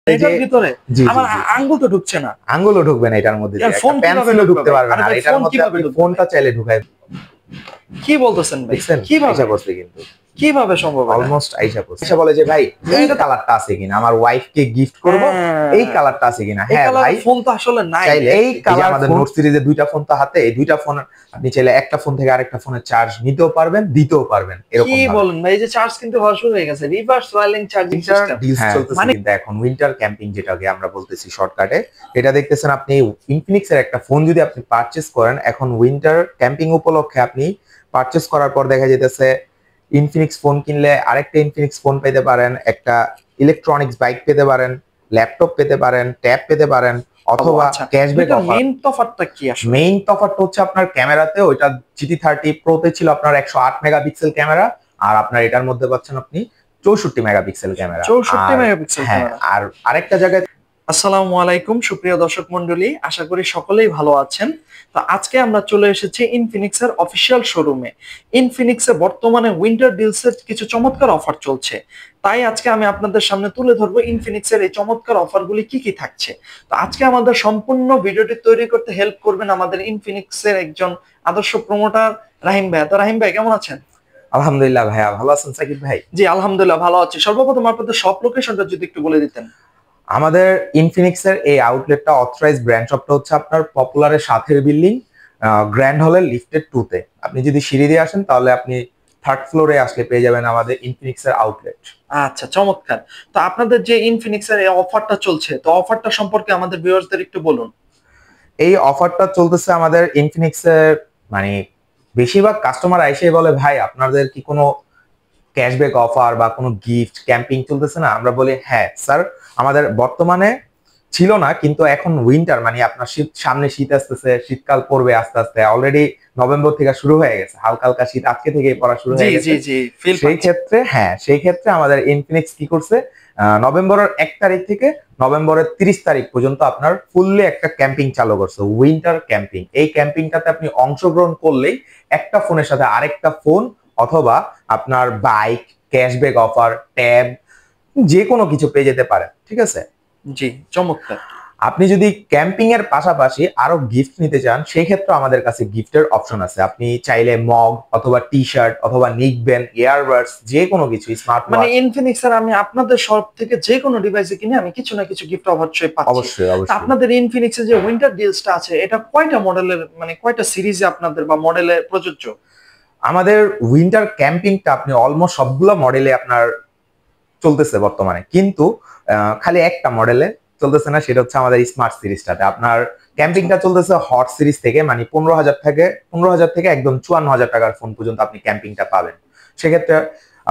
এটার ভিতরে আমার আঙ্গুল তো ঢুকছে না। আঙ্গুলও ঢুকবে না এটার মধ্যে, একটা পেন্সিলও ঢুকতে পারবে না। আর এটার মধ্যে আপনি ফোনটা চাইলে ঢুকাই। কি বলতেছেন ভাই? কিভাবে আইসা পড়ছে কিন্তু কিভাবে সম্ভব? অলমোস্ট আইসা পড়ছে। বলে যে ভাই এই কালারটা আছে কিনা, আমার ওয়াইফকে গিফট করব, এই কালারটা আছে কিনা। হ্যাঁ ভাই, ফোন তো আসলে নাই। চাইলে এই কালার, আমাদের নোট সিরিজে দুইটা ফোন তো হাতে, এই দুইটা ফোন আপনি চাইলে একটা ফোন থেকে আরেকটা ফোনে চার্জ নিতেও পারবেন, দিতেও পারবেন। এরকম কি বলেন ভাই? এই যে চার্জ কিন্তু হওয়া শুরু হয়ে গেছে, রিভার্স ওয়াইলিং চার্জিং সিস্টেম চলতেছে কিন্তু এখন উইন্টার ক্যাম্পিং যেটাকে আমরা বলতেছি শর্টকাটে। এটা দেখতেছেন আপনি ইনফিনিক্স এর একটা ফোন যদি আপনি পারচেজ করেন এখন উইন্টার ক্যাম্পিং উপলক্ষে, আপনি পারচেজ করার পর দেখা যেতেছে ইনফিনিক্স ফোন কিনলে আরেকটা ইনফিনিক্স ফোন পেতে পারেন, একটা ইলেকট্রনিক্স বাইক পেতে পারেন, ল্যাপটপ পেতে পারেন, ট্যাব পেতে পারেন, অথবা ক্যাশব্যাক অফার। মেইন তফাৎটা কি আসলে? মেইন তফাৎটা হচ্ছে আপনার ক্যামেরাতে, ওইটা GT30 Pro তে ছিল আপনার 108 মেগাপিক্সেল ক্যামেরা, আর আপনার এটার মধ্যে পাচ্ছেন আপনি 64 মেগাপিক্সেল ক্যামেরা। 64 megapixel camera. আর আরেকটা জায়গায়। আসসালামু আলাইকুম সুপ্রিয় দর্শক মণ্ডলী, আশা করি সকলেই ভালো আছেন। তো আজকে আমরা চলে এসেছি ইনফিনিক্স এর অফিসিয়াল শোরুমে। ইনফিনিক্স এ বর্তমানে উইন্টার ডিলস এর কিছু চমৎকার অফার চলছে, তাই আজকে আমি আপনাদের সামনে তুলে ধরবো ইনফিনিক্স এর এই চমৎকার অফারগুলি কি কি থাকছে। তো আজকে আমাদের সম্পূর্ণ ভিডিওটি তৈরি করতে হেল্প করবেন আমাদের ইনফিনিক্স এর একজন আদর্শ প্রমোটার রাহিম ভাই। তো রাহিম ভাই কেমন আছেন? আলহামদুলিল্লাহ ভাইয়া, ভালো আছেন সাকিব ভাই? জি আলহামদুলিল্লাহ ভালো আছি। সর্বপ্রথম আপনাদের শপ লোকেশনটা যদি একটু বলে দিতেন। আমাদের ইনফিনিক্স এর এই আউটলেটটা অথরাইজড ব্র্যান্ড শপটা হচ্ছে আপনার পপুলারের সাথের বিল্ডিং, গ্র্যান্ড হলের লিফটেড 2 তে। আপনি যদি সিঁড়ি দিয়ে আসেন তাহলে আপনি 3rd ফ্লোরে আসলে পেয়ে যাবেন আমাদের ইনফিনিক্স এর আউটলেট। আচ্ছা চমৎকার। তো আপনাদের যে ইনফিনিক্স এর এই অফারটা চলছে, তো অফারটা সম্পর্কে আমাদের ভিউয়ার্সদের একটু বলুন। এই অফারটা চলতেছে আমাদের ইনফিনিক্স এর, মানে বেশিরভাগ কাস্টমার এসে বলে ভাই আপনাদের কি কোনো ক্যাশব্যাক অফার বা কোনো গিফট ক্যাম্পিং চলতেছে না? আমরা বলি হ্যাঁ স্যার, আমাদের বর্তমানে ছিল না, কিন্তু এখন উইন্টার মানে আপনার সামনে শীত আসতেছে, শীতকাল পড়বে আস্তে আস্তে, অলরেডি নভেম্বর থেকে শুরু হয়ে গেছে, হালকা হালকা শীত আজকে থেকেই পড়া শুরু হয়ে গেছে। সেই ক্ষেত্রে আমাদের ইনফিনিক্স কি করছে, নভেম্বরের 1 তারিখ থেকে নভেম্বরের 30 তারিখ পর্যন্ত আপনার ফুললি একটা ক্যাম্পিং চালু করছে, উইন্টার ক্যাম্পিং। এই ক্যাম্পিংটাতে আপনি অংশগ্রহণ করলেই একটা ফোনের সাথে আরেকটা ফোন অথবা আপনার বাইক, ক্যাশব্যাক অফার, ট্যাব, যে কোনো কিছু পেয়ে যেতে পারেন। ঠিক আছে? জি চমৎকার। আপনি যদি ক্যাম্পিং এর পাশাপাশি আরো গিফট নিতে চান সেই ক্ষেত্রে আমাদের কাছে গিফটের অপশন আছে। আপনি চাইলে মগ অথবা টি শার্ট অথবা নিকব্যান্ড, ইয়ারবাডস, যে কোনো কিছু, স্মার্ট ওয়াচ। মানে ইনফিনিক্স এর আমি আপনাদের শপ থেকে যে কোনো ডিভাইসে কিনে আমি কিছু না কিছু গিফট অবশ্যই পাচ্ছি। অবশ্যই অবশ্যই। আপনাদের ইনফিনিক্স এর যে উইন্টার ডিলসটা আছে এটা কয়টা মডেলের, মানে কয়টা সিরিজে আপনাদের বা মডেলে প্রযোজ্য? আমাদের উইন্টার ক্যাম্পিংটা আপনি অলমোস্ট সবগুলো মডেলে আপনার চলতেছে বর্তমানে, কিন্তু খালি একটা মডেলে চলতেছে না, সেটা হচ্ছে আমাদের স্মার্ট সিরিজটাতে। আপনার ক্যাম্পিংটা চলতেছে হট সিরিজ থেকে, মানে 15,000 থেকে একদম 54,000 টাকার ফোন পর্যন্ত আপনি ক্যাম্পিংটা পাবেন। সেক্ষেত্রে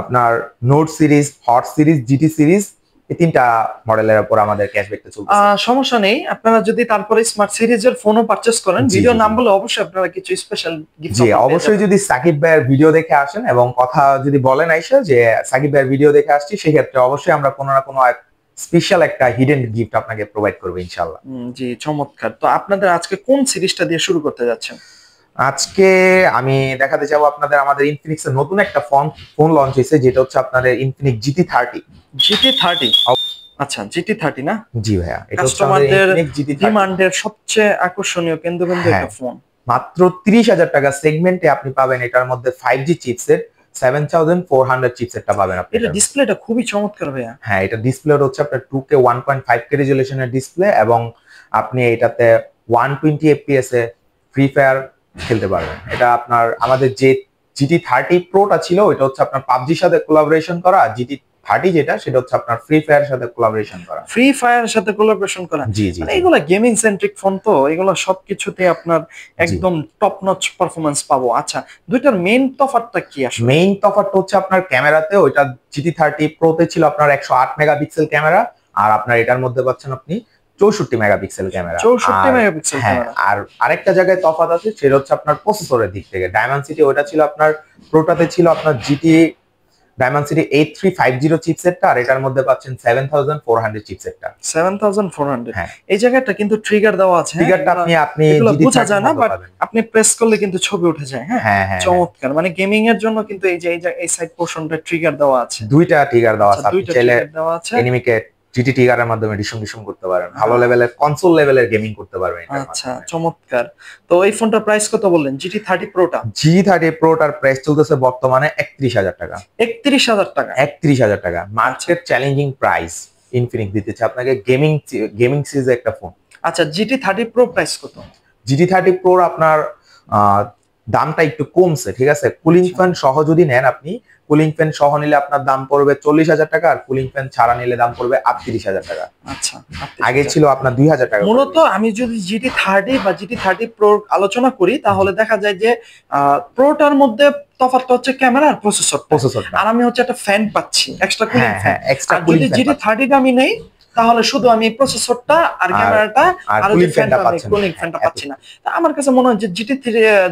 আপনার note series, hot series, GT series, এই 3টা মডেলের উপর আমাদের ক্যাশব্যাকটা চলছে। সমস্যা নেই, আপনারা যদি তারপরে স্মার্ট সিরিজের ফোনও পারচেজ করেন, ভিডিও নাম বলে অবশ্যই আপনারা কিছু স্পেশাল গিফট। জি অবশ্যই, যদি সাকিব ভাইয়ের ভিডিও দেখে আসেন এবং কথা যদি বলেন আইসা যে সাকিব ভাইয়ের ভিডিও দেখে আসছি, সেই ক্ষেত্রে অবশ্যই আমরা কোনো না কোনো স্পেশাল একটা হিডেন গিফট আপনাকে প্রোভাইড করব ইনশাআল্লাহ। জি চমৎকার। তো আপনাদের আজকে কোন সিরিজটা দিয়ে শুরু করতে যাচ্ছেন? আজকে আমি দেখাতে চাবো আপনাদের আমাদের ইনফিনিক্স এর নতুন একটা ফোন লঞ্চ হয়েছে, যেটা হচ্ছে আপনাদের ইনফিনিক্স GT30। GT30? আচ্ছা GT30 না? জি ভাইয়া, এটা হচ্ছে আমাদের ডিমান্ডের সবচেয়ে আকর্ষণীয় কেন্দ্রবিন্দু একটা ফোন। মাত্র 30,000 টাকা সেগমেন্টে আপনি পাবেন এটার মধ্যে 5G চিপসেট, 7400 চিপসেটটা পাবেন আপনি। এটা ডিসপ্লেটা খুবই চমৎকার ভাইয়া। হ্যাঁ, এটা ডিসপ্লে হচ্ছে আপনার 2K 1.5K রেজোলিউশনের ডিসপ্লে, এবং আপনি এটাতে 120 FPS এ ফ্রি ফায়ার খেলতে পারবেন। এটা আপনার আমাদের যে GT30 Proটা ছিল ওটা হচ্ছে আপনার পাবজির সাথে কোলাবোরেশন করা, GT30 যেটা সেটা হচ্ছে আপনার ফ্রি ফায়ারের সাথে কোলাবোরেশন করা। ফ্রি ফায়ারের সাথে কোলাবোরেশন করা? জি জি। মানে এগুলা গেমিং সেন্ট্রিক ফোন, তো এগুলা সবকিছুতে আপনার একদম টপ নচ পারফরম্যান্স পাবো। আচ্ছা, দুইটার মেইন তফাৎটা কি আসলে? মেইন তফাৎটা হচ্ছে আপনার ক্যামেরাতে, ওইটা GT30 Proতে ছিল আপনার 108 মেগাপিক্সেল ক্যামেরা, আর আপনার এটার মধ্যে পাচ্ছেন আপনি 64 মেগাপিক্সেল ক্যামেরা। 64 megapixel camera. আর আরেকটা জায়গায় তফাৎ আছে, সেটা হচ্ছে আপনার প্রসেসরের দিক থেকে। ডায়মন্ডসিটি ওটা ছিল আপনার প্রোটাতে ছিল আপনার ডায়মন্ডসিটি 8350 চিপসেটটা, আর এটার মধ্যে পাচ্ছেন 7400 চিপসেটটা। 7400? এই জায়গাটা কিন্তু ট্রিগার দেওয়া আছে। ট্রিগারটা আপনি বোঝা যায় না, বাট আপনি প্রেস করলে কিন্তু ছবি উঠে যায়। হ্যাঁ চমৎকার। মানে গেমিং এর জন্য কিন্তু এই যে এই সাইড পোরশনটা ট্রিগার দেওয়া আছে। দুইটা ট্রিগার দেওয়া আছে, আপনি চাইলে এনিমিকে জিটি টিগারের মাধ্যমে ডিসম করতে পারেন, ভালো লেভেলের কনসোল লেভেলের গেমিং করতে পারবেন এটার আচ্ছা, মাধ্যমে। চমৎকার। তো এই ফোনটার প্রাইস কত বললেন? GT30 Proটা G30 প্রোটার প্রাইস চলতেছে বর্তমানে 31,000 টাকা। 31,000 টাকা। 31,000 টাকা মার্কেট চ্যালেঞ্জিং প্রাইস ইনফিনিক্স দিতেছে আপনাকে গেমিং সিরিজের একটা ফোন। আচ্ছা, GT30 Pro প্রাইস কত? GT30 প্রোর আপনার দামটা একটু কমছে, ঠিক আছে। কুলিং ফ্যান সহ যদি নেন আপনি, কুলিং ফ্যান সহ নিলে আপনার দাম পড়বে 40,000 টাকা, আর কুলিং ফ্যান ছাড়া নিলে দাম পড়বে 38,000 টাকা। আচ্ছা, আগে ছিল আপনার 2,000 টাকা। মূলত আমি যদি GT30 বা GT30 Pro আলোচনা করি তাহলে দেখা যায় যে প্রোটার মধ্যে তফাৎটা হচ্ছে ক্যামেরা আর প্রসেসর, আর আমি হচ্ছে একটা ফ্যান পাচ্ছি, এক্সট্রা কুলিং ফ্যান। এক্সট্রা আর কুলিং যদি GT30 টা আমি নেই তাহলে শুধু আমি প্রসেসরটা আর ক্যামেরাটা আর কুলিং যে ফ্যানটা ফ্যানটা, কুলিং ফ্যানটা পাচ্ছি না। তা আমার কাছে মনে হয় যে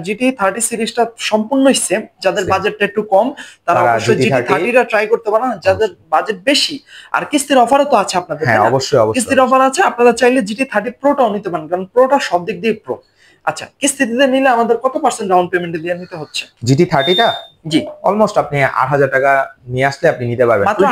GT30 সিরিজটা সম্পূর্ণই সেম। যাদের বাজেটটা একটু কম তারা অবশ্যই GT30 টা ট্রাই করতে পারেন, যাদের বাজেট বেশি। আর কিস্তির অফারও তো আছে আপনাদের, হ্যাঁ অবশ্যই কিস্তির অফার আছে, আপনারা চাইলে GT30 Proটাও নিতে পারেন, কারণ প্রোটা সব দিক দিয়ে প্রো। আচ্ছা, কিস্তি দিতে নিলে আমাদের কত পার্সেন্ট ডাউন পেমেন্ট দিয়ে নিতে হচ্ছে? GT30 টা জি অলমোস্ট আপনি 8,000 টাকা নিয়ে আসলে আপনি নিতে পারবেন। মাত্র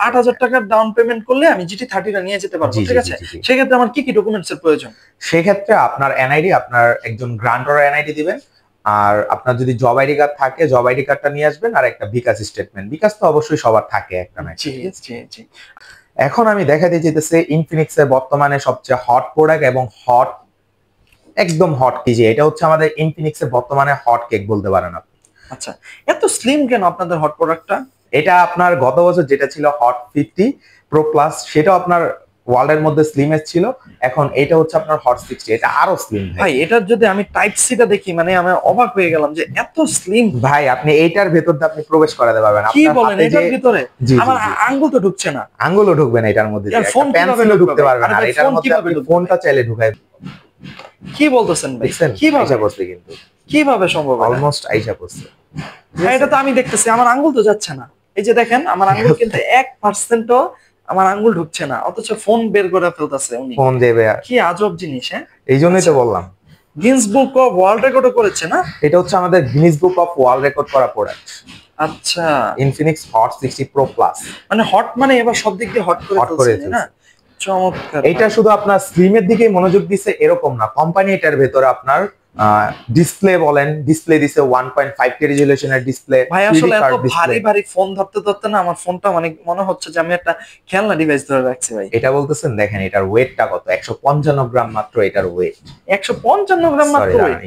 8,000 টাকার ডাউন পেমেন্ট করলে আমি GT30 টা নিয়ে যেতে পারবো, ঠিক আছে। সেক্ষেত্রে আমার কি কি ডকুমেন্টস এর প্রয়োজন? সেক্ষেত্রে আপনার এনআইডি, আপনার একজন গ্রান্টর এনআইডি দিবেন, আর আপনার যদি জব আইডি কার্ড থাকে জব আইডি কার্ডটা নিয়ে আসবেন, আর একটা বিকাশ স্টেটমেন্ট। বিকাশ তো অবশ্যই সবার থাকে একটা না। জি জি জি। এখন আমি দেখাতে যেতেছে ইনফিনিক্স এর বর্তমানে সবচেয়ে হট প্রোডাক্ট এবং একদম হট কি, যে এটা হচ্ছে আমাদের ইনফিনিক্স এর বর্তমানে হট কেক বলতে পারেন আপনি। আচ্ছা, এত স্লিম কেন আপনাদের হট প্রোডাক্টটা? এটা আপনার গত বছর যেটা ছিল হট 50 প্রো প্লাস, সেটা আপনার ওয়ার্ল্ডের মধ্যে স্লিমেস্ট ছিল। এখন এটা হচ্ছে আপনার হট 60, এটা আরো স্লিম ভাই। এটার যদি আমি টাইপ সিটা দেখি মানে আমি অবাক হয়ে গেলাম যে এত স্লিম। ভাই আপনি এইটার ভেতর দিয়ে আপনি প্রবেশ করাতে পারবেন। কি বলেন, এটার ভিতরে আমার আঙ্গুল তো ঢুকছে না। আঙ্গুলও ঢুকবে না এটার মধ্যে, ফোন পেন্সিলও ঢুকতে পারবে না। আর এটার মধ্যে আপনি ফোনটা চাইলে ঢুকাই। কি বলতেছেন ভাই? কিভাবে আইসা করছে, কিন্তু কিভাবে সম্ভব? অলমোস্ট আইসা করছে। এটা তো আমি দেখতেছি, আমার আঙ্গুল তো যাচ্ছে না। এই যে দেখেন, আমার আঙ্গুল কিন্তু 1% ও আমার আঙ্গুল ঢুকছে না, অথচ ফোন বের করে ফেলতেছে উনি। ফোন দেবে, কি আজব জিনিস। হ্যাঁ, এই জন্যই তো বললাম গিনেস বুক অফ ওয়ার্ল্ড রেকর্ডও করেছে না? এটা হচ্ছে আমাদের Guinness book of world record করা প্রোডাক্ট। আচ্ছা, ইনফিনিক্স হট 60 প্রো প্লাস। মানে হট মানে এবার সব দিক দিয়ে হট করে ফেলছে না? চমৎকার। এটা শুধু আপনার স্লিমের দিকে মনোযোগ দিছে এরকম না, কোম্পানি এটার ভেতরে আপনার ডিসপ্লে বলেন, ডিসপ্লে দিছে 1.5K রেজোলিউশনের ডিসপ্লে। ভাই আসলে এত ভারী ভারী ফোন ধরতে ধরতে না আমার ফোনটা মানে মনে হচ্ছে যে আমি একটা খেলনা ডিভাইস ধরে রাখছি ভাই। এটা বলতেছেন, দেখেন এটার ওয়েটটা কত, 155 গ্রাম মাত্র এটার ওয়েট। 155 গ্রাম মাত্র ওয়েট?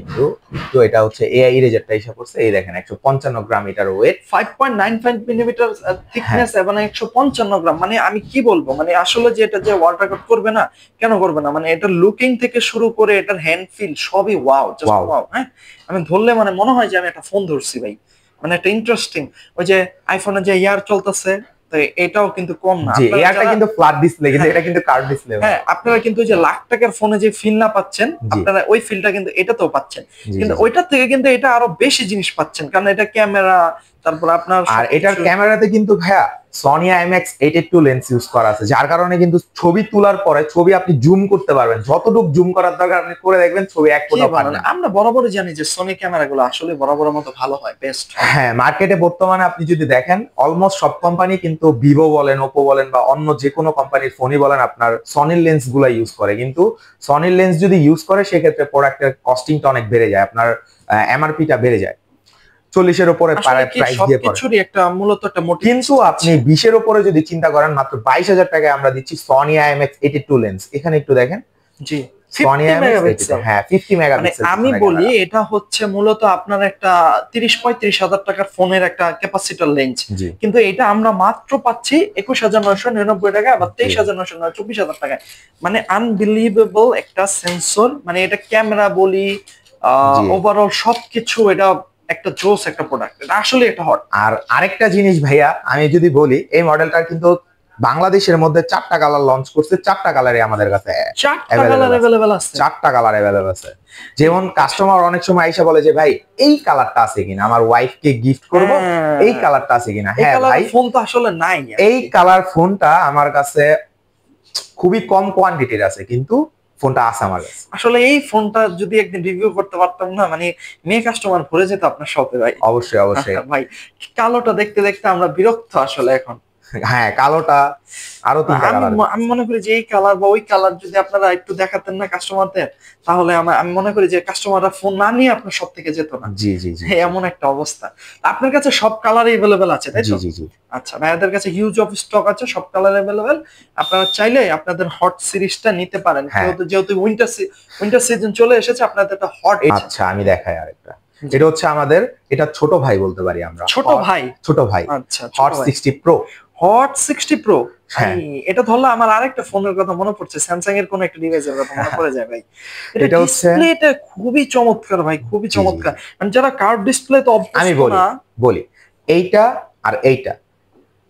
একটু এটা হচ্ছে এআই ইরেজারটা হিসাব করছে, এই দেখেন 155 গ্রাম এটার ওয়েট, 5.95 মিলিমিটার থিকনেস এবং 155 গ্রাম। মানে আমি কি বলবো, মানে আসলে যে এটা যে ওয়ার্ল্ড রেকর্ড করবে না, কেন করবে না? মানে এটার লুকিং থেকে শুরু করে এটার হ্যান্ড ফিল সবই ওয়াও, জাস্ট ওয়াও। হ্যাঁ, আমি ধরলে মানে মনে হয় যে আমি একটা ফোন ধরছি ভাই, মানে একটা ইন্টারেস্টিং। ওই যে আইফোনে যে ইয়ার চলতেছে, তো এটাও কিন্তু কম না। জি, এয়ারটা কিন্তু ফ্ল্যাট ডিসপ্লে, কিন্তু এটা কিন্তু কার্ভ ডিসপ্লে। হ্যাঁ, আপনারা কিন্তু ওই যে লাখ টাকার ফোনে যে ফিল না পাচ্ছেন, আপনারা ওই ফিলটা কিন্তু এটাতেও পাচ্ছেন, কিন্তু ওইটার থেকে কিন্তু এটা আরো বেশি জিনিস পাচ্ছেন, কারণ এটা ক্যামেরা, তারপর আপনার আর এটার ক্যামেরাতে কিন্তু ভাইয়া সনি IMX 882 লেন্স ইউজ করা আছে, যার কারণে কিন্তু ছবি তোলার পরে ছবি আপনি জুম করতে পারবেন, যতটুকু জুম করার দরকার আপনি করে দেখবেন, ছবি এক ফোঁটা পাবেন। আমরা বরাবরই জানি যে সনি ক্যামেরাগুলো আসলে বরাবরের মতো ভালো হয়, বেস্ট। হ্যাঁ, মার্কেটে বর্তমানে আপনি যদি দেখেন অলমোস্ট সব কোম্পানি কিন্তু ভিভো বলেন, ওপো বলেন বা অন্য যে কোনো কোম্পানির ফোনই বলেন আপনার সনির লেন্স গুলা ইউজ করে, কিন্তু সনির লেন্স যদি ইউজ করে সেক্ষেত্রে প্রোডাক্টের কস্টিংটা অনেক বেড়ে যায়, আপনার এমআরপিটা বেড়ে যায়, 40-এর উপরে প্রাইস দিয়ে কিছুরই একটা মূলত একটা মোটিভ। কিন্তু আপনি 20-এর উপরে যদি চিন্তা করেন, মাত্র 22,000 টাকায় আমরা দিচ্ছি সনি IMX 882 লেন্স। এখানে একটু দেখেন, জি, সনি IMX, হ্যাঁ 50 মেগাপিক্সেল। আমি বলি এটা হচ্ছে মূলত আপনার একটা 30-35 হাজার টাকার ফোনের একটা ক্যাপাসিটার লেন্স, কিন্তু এটা আমরা মাত্র পাচ্ছি 21,999 টাকা বা 23,924 টাকায়। মানে আনবিলিভেবল একটা সেন্সর, মানে এটা ক্যামেরা বলি ওভারঅল সবকিছু, এটা একটা জোস একটা প্রোডাক্ট, এটা আসলে একটা হট। আর আরেকটা জিনিস ভাইয়া আমি যদি বলি, এই মডেলটা কিন্তু বাংলাদেশের মধ্যে 4টা কালার লঞ্চ করছে, 4টা কালারে আমাদের কাছে 4টা কালার अवेलेबल আছে। 4টা কালার अवेलेबल আছে। যেমন কাস্টমার অনেক সময় আইসা বলে যে ভাই এই কালারটা আছে কিনা, আমার ওয়াইফকে গিফট করব, এই কালারটা আছে কিনা। হ্যাঁ ভাই, ফোন তো আসলে নাই, এই কালার ফোনটা আমার কাছে খুবই কম কোয়ান্টিটির আছে, কিন্তু ফোনটা আছে আমার কাছে। আসলে এই ফোনটা যদি একদিন রিভিউ করতে পারতাম না, মানে মেয়ে কাস্টমার ভরে যেত আপনার শপে ভাই। অবশ্যই অবশ্যই ভাই, কালোটা দেখতে দেখতে আমরা বিরক্ত আসলে এখন। হ্যাঁ, কালোটা আরো তিনটা আমি কালার। আমি মনে করি যে এই কালার বা ওই কালার যদি আপনারা একটু দেখাতেন না কাস্টমারদের, তাহলে আমি মনে করি যে কাস্টমাররা ফোন না নিয়ে আপনার সব থেকে যেত না। জি জি জি এমন একটা অবস্থা। আপনার কাছে সব কালার এভেলেবেল আছে, তাই জি তো? জি জি আচ্ছা, ভাইয়াদের কাছে হিউজ অফ স্টক আছে, সব কালার এভেলেবেল। আপনারা চাইলে আপনাদের হট সিরিজটা নিতে পারেন। হ্যাঁ। যেহেতু যেহেতু উইন্টার সিজন চলে এসেছে, আপনাদের একটা হট। আচ্ছা, আমি দেখাই আরেকটা। এটা হচ্ছে আমাদের, এটা ছোট ভাই বলতে পারি আমরা। ছোট ভাই? ছোট ভাই। আচ্ছা, হট 60 প্রো। Hot 60 pro. হ্যাঁ। এটা ধরলে আমার আরেকটা ফোনের কথা মনে পড়ছে, স্যামসাং এর কোন একটা ডিভাইসের কথা মনে পড়ে যায় ভাই। এটা হচ্ছে, ডিসপ্লেটা খুবই চমৎকার ভাই, খুবই জি, জি, চমৎকার। মানে যারা কার্ভ ডিসপ্লে তো আমি অভ্যস্ত বলি না। বলি এইটা আর এইটা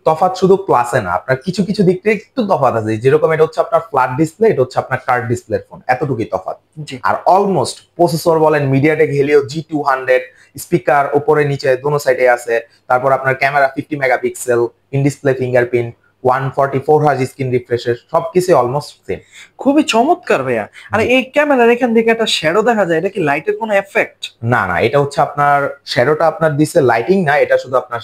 তফাৎ শুধু প্লাসে না, আপনার কিছু কিছু দিক থেকে একটু তফাৎ আছে। যেরকম এটা হচ্ছে আপনার ফ্ল্যাট ডিসপ্লে, এটা হচ্ছে আপনার কার্ভ ডিসপ্লের ফোন, এতটুকুই তফাৎ। জি। আর অলমোস্ট প্রসেসর বলেন মিডিয়াটেক হেলিও G200, স্পিকার উপরে নিচে দোনো সাইডে আছে। তারপর আপনার camera 50 megapixel, in display fingerprint, 144 hertz screen রিফ্রেশের, সবকিছু অলমোস্ট সেম। খুবই চমৎকার ভাইয়া। আর জি। এই ক্যামেরার এখান থেকে একটা শ্যাডো দেখা যায়, এটা কি লাইটের কোনো এফেক্ট? না না, এটা হচ্ছে আপনার শ্যাডোটা আপনার দিছে, লাইটিং না, এটা শুধু আপনার